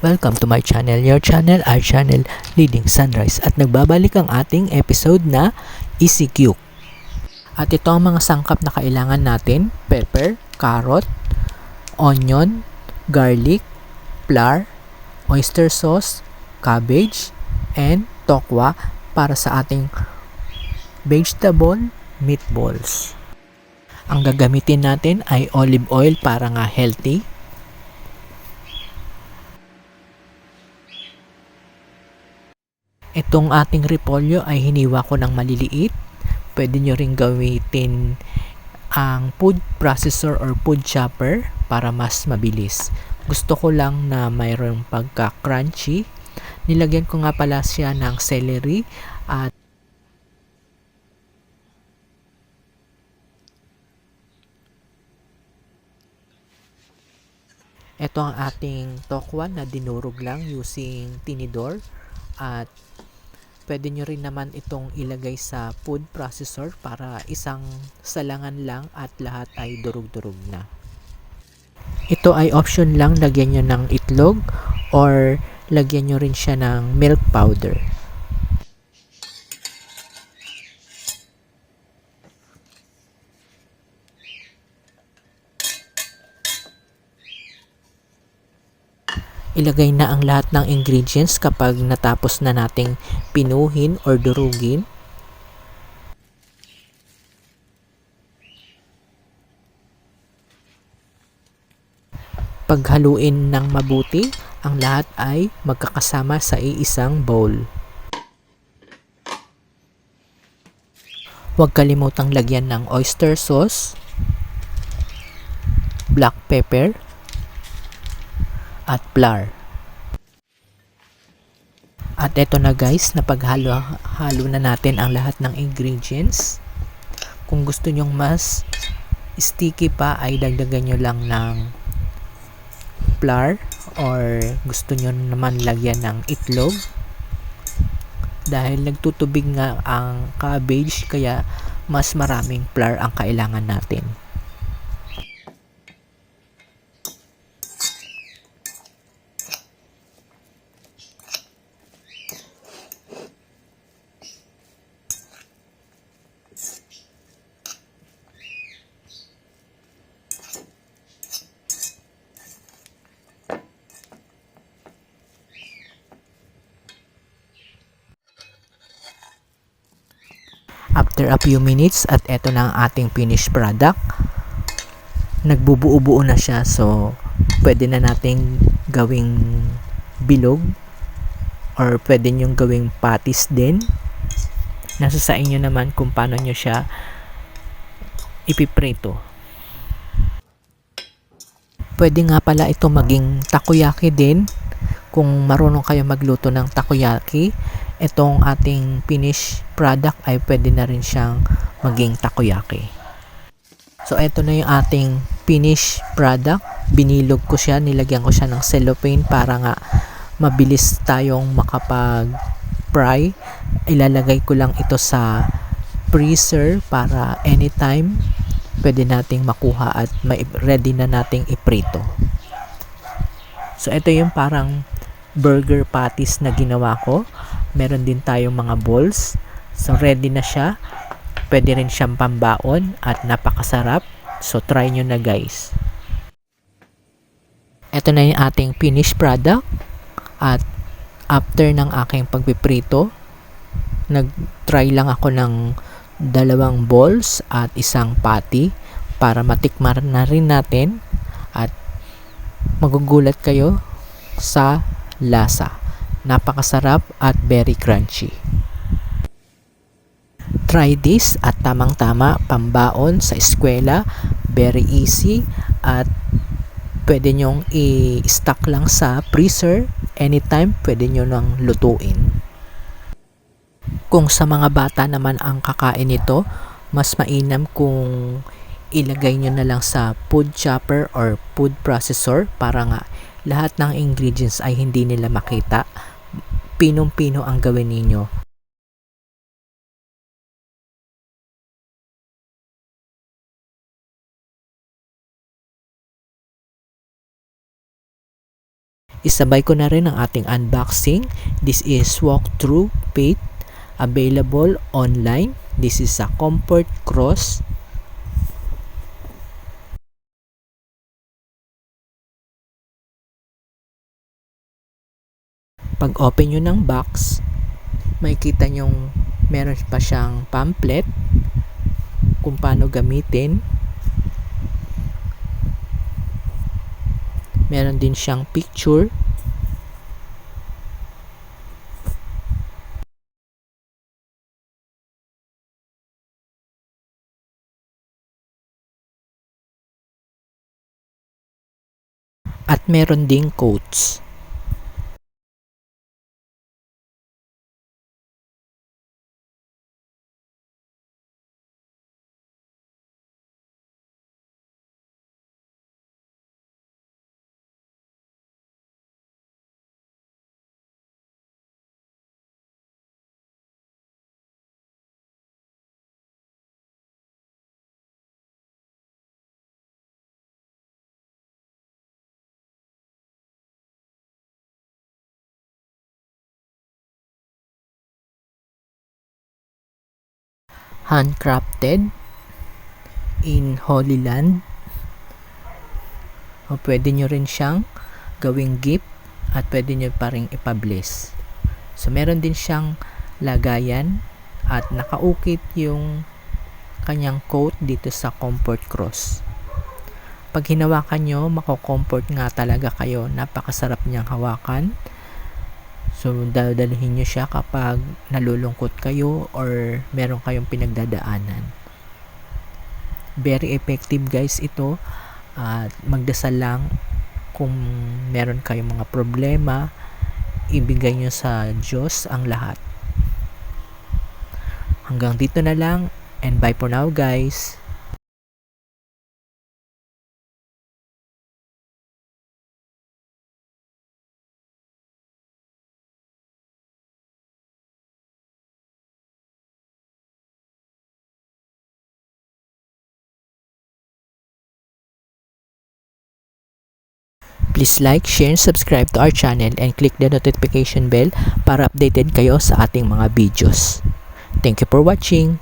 Welcome to my channel, your channel, our channel, Leading Sunrise. At nagbabalik ang ating episode na ECQ. At ito ang mga sangkap na kailangan natin: pepper, carrot, onion, garlic, flour, oyster sauce, cabbage, and tokwa para sa ating vegetable meatballs. Ang gagamitin natin ay olive oil para nga healthy. Itong ating repolyo ay hiniwa ko ng maliliit. Pwede nyo rin gamitin ang food processor or food chopper para mas mabilis. Gusto ko lang na mayroong pagka-crunchy. Nilagyan ko nga pala siya ng celery at ito ang ating tokwa na dinurog lang using tinidor. At pwede nyo rin naman itong ilagay sa food processor para isang salangan lang at lahat ay durug-durug na. Ito ay option lang, lagyan nyo ng itlog or lagyan nyo rin siya ng milk powder. Ilagay na ang lahat ng ingredients kapag natapos na nating pinuhin or durugin. Paghaluin ng mabuti, ang lahat ay magkakasama sa iisang bowl. Huwag kalimutang lagyan ng oyster sauce, black pepper, at flour. At eto na guys, napaghalo na natin ang lahat ng ingredients. Kung gusto nyong mas sticky pa ay dagdagan nyo lang ng flour or gusto nyo naman lagyan ng itlog. Dahil nagtutubig nga ang cabbage kaya mas maraming flour ang kailangan natin. After a few minutes at eto na ang ating finished product. Nagbubuo-buo na siya, so pwede na nating gawing bilog or pwede nyong gawing patties din. Nasa sa inyo naman kung paano nyo siya ipiprito. Pwede nga pala ito maging takoyaki din kung marunong kayo magluto ng takoyaki. Itong ating finished product ay pwede na rin siyang maging takoyaki. So ito na yung ating finished product. Binilog ko siya, nilagyan ko siya ng cellophane para nga mabilis tayong makapag-fry. Ilalagay ko lang ito sa freezer para anytime pwede nating makuha at ready na nating iprito. So ito yung parang burger patties na ginawa ko. Meron din tayong mga balls. So ready na siya. Pwede rin siyang pambaon at napakasarap. So try nyo na guys. Ito na yung ating finished product. At after ng aking pagpiprito, nag-try lang ako ng 2 balls at isang patty para matikman na rin natin at magugulat kayo sa lasa. Napakasarap at very crunchy. Try this at tamang-tama pambaon sa eskwela. Very easy at pwede nyong i-stock lang sa freezer. Anytime pwede nyo nang lutuin. Kung sa mga bata naman ang kakain nito, mas mainam kung ilagay nyo na lang sa food chopper or food processor para nga lahat ng ingredients ay hindi nila makita. Pinong-pino ang gawin ninyo. Isabay ko na rin ang ating unboxing. This is walkthrough paint available online. This is a Comfort Cross. Pag open nyo ng box, makikita nyong meron pa siyang pamphlet kung paano gamitin. Meron din siyang picture. At meron ding quotes. Handcrafted in Holy Land. O pwede nyo rin siyang gawing gift at pwede nyo pa rin ipublish. So meron din siyang lagayan at nakaukit yung kanyang quote dito sa Comfort Cross. Pag hinawakan nyo, mako-comfort nga talaga kayo. Napakasarap niyang hawakan. So, dadalhin nyo siya kapag nalulungkot kayo or meron kayong pinagdadaanan. Very effective guys ito. At magdasal lang kung meron kayong mga problema, ibigay nyo sa Diyos ang lahat. Hanggang dito na lang and bye for now guys. Please like, share, and subscribe to our channel and click the notification bell para updated kayo sa ating mga videos. Thank you for watching.